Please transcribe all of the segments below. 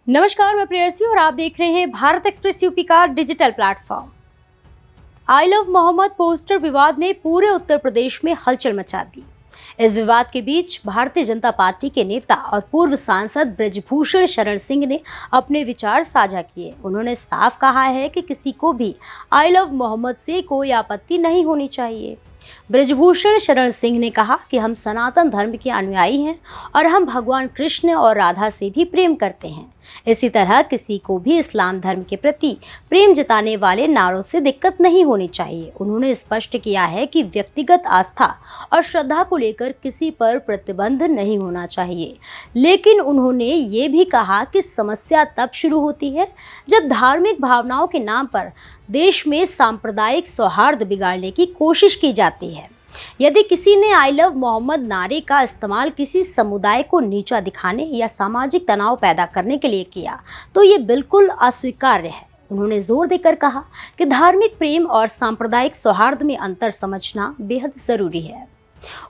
नमस्कार, मैं प्रेयसी और आप देख रहे हैं भारत एक्सप्रेस यूपी का digital platform. I love Mohammad poster विवाद ने पूरे उत्तर प्रदेश में हलचल मचा दी। इस विवाद के बीच भारतीय जनता पार्टी के नेता और पूर्व सांसद ब्रजभूषण शरण सिंह ने अपने विचार साझा किए। उन्होंने साफ कहा है कि किसी को भी आई लव मोहम्मद से कोई आपत्ति नहीं होनी चाहिए। ब्रजभूषण शरण सिंह ने कहा कि हम सनातन धर्म के अनुयायी हैं और हम भगवान कृष्ण और राधा से भी प्रेम करते हैं। इसी तरह किसी को भी इस्लाम धर्म के प्रति प्रेम जताने वाले नारों से दिक्कत नहीं होनी चाहिए। उन्होंने स्पष्ट किया है कि व्यक्तिगत आस्था और श्रद्धा को लेकर किसी पर प्रतिबंध नहीं होना चाहिए, लेकिन उन्होंने ये भी कहा कि समस्या तब शुरू होती है जब धार्मिक भावनाओं के नाम पर देश में सांप्रदायिक सौहार्द बिगाड़ने की कोशिश की जाती है। यदि किसी ने आई लव मोहम्मद नारे का इस्तेमाल किसी समुदाय को नीचा दिखाने या सामाजिक तनाव पैदा करने के लिए किया तो ये बिल्कुल अस्वीकार्य है। उन्होंने जोर देकर कहा कि धार्मिक प्रेम और सांप्रदायिक सौहार्द में अंतर समझना बेहद जरूरी है।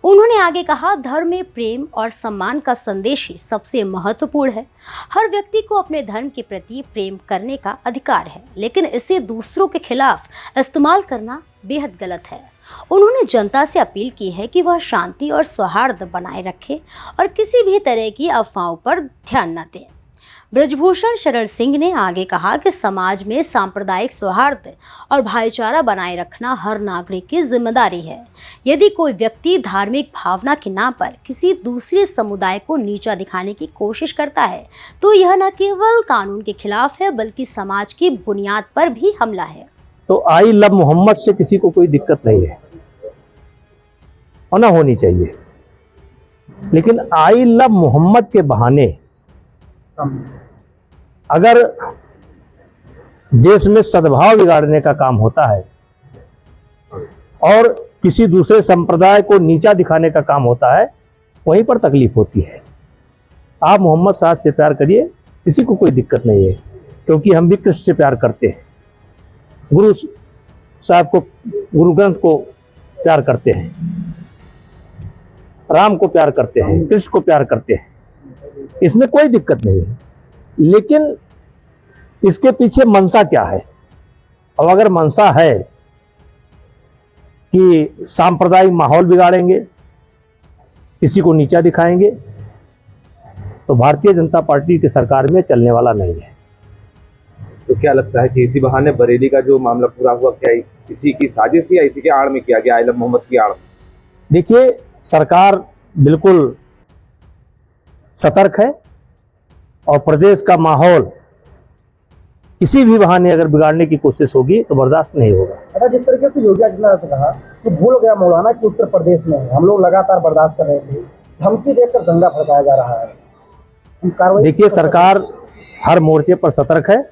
उन्होंने आगे कहा, धर्म में प्रेम और सम्मान का संदेश ही सबसे महत्वपूर्ण है। हर व्यक्ति को अपने धर्म के प्रति प्रेम करने का अधिकार है, लेकिन इसे दूसरों के खिलाफ इस्तेमाल करना बेहद गलत है। उन्होंने जनता से अपील की है कि वह शांति और सौहार्द बनाए रखे और किसी भी तरह की अफवाहों पर ध्यान न दें। ब्रजभूषण शरण सिंह ने आगे कहा कि समाज में सांप्रदायिक सौहार्द और भाईचारा बनाए रखना हर नागरिक की जिम्मेदारी है। यदि कोई व्यक्ति धार्मिक भावना के नाम पर किसी दूसरे समुदाय को नीचा दिखाने की कोशिश करता है तो यह न केवल कानून के खिलाफ है बल्कि समाज की बुनियाद पर भी हमला है। तो आई लव मोहम्मद से किसी को कोई दिक्कत नहीं है और ना होनी चाहिए, लेकिन आई लव मोहम्मद के बहाने अगर देश में सद्भाव बिगाड़ने का काम होता है और किसी दूसरे संप्रदाय को नीचा दिखाने का काम होता है, वहीं पर तकलीफ होती है। आप मोहम्मद साहब से प्यार करिए, किसी को कोई दिक्कत नहीं है, क्योंकि हम भी कृष्ण से प्यार करते हैं, गुरु साहब को, गुरु ग्रंथ को प्यार करते हैं, राम को प्यार करते हैं, कृष्ण को प्यार करते हैं, इसमें कोई दिक्कत नहीं है। लेकिन इसके पीछे मंशा क्या है? और अगर मंशा है कि सांप्रदायिक माहौल बिगाड़ेंगे, किसी को नीचा दिखाएंगे, तो भारतीय जनता पार्टी की सरकार में चलने वाला नहीं है। तो क्या लगता है कि इसी बहाने बरेली का जो मामला पूरा हुआ, क्या इसी की साजिश या इसी के आड़ में किया गया, आई लव मोहम्मद की आड़? देखिए, सरकार बिल्कुल सतर्क है और प्रदेश का माहौल किसी भी बहाने अगर बिगाड़ने की कोशिश होगी तो बर्दाश्त नहीं होगा। अच्छा, जिस तरीके से योगी आदित्यनाथ ने कहा तो भूल गया मौलाना कि उत्तर प्रदेश में हम लोग लगातार बर्दाश्त कर रहे थे, धमकी देकर दंगा भड़काया जा रहा है। देखिए, सरकार हर मोर्चे पर सतर्क है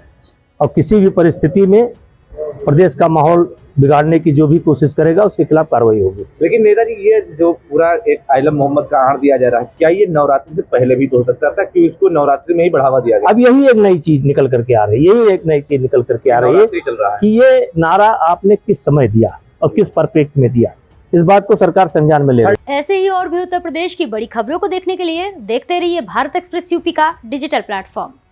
और किसी भी परिस्थिति में प्रदेश का माहौल बिगाड़ने की जो भी कोशिश करेगा उसके खिलाफ कार्रवाई होगी। लेकिन नेताजी, ये जो पूरा एक आई लव मोहम्मद का आड़ दिया जा रहा है, क्या ये नवरात्रि से पहले भी तो हो सकता था? क्यों इसको नवरात्रि में ही बढ़ावा दिया गया? अब यही एक नई चीज निकल करके आ रही है, यही एक नई चीज निकल करके आ रही है चल रहा है कि ये नारा आपने किस समय दिया और किस परिप्रेक्ष्य में दिया, इस बात को सरकार संज्ञान में ले रही है। ऐसे ही और भी उत्तर प्रदेश की बड़ी खबरों को देखने के लिए देखते रहिए भारत एक्सप्रेस यूपी का डिजिटल प्लेटफॉर्म।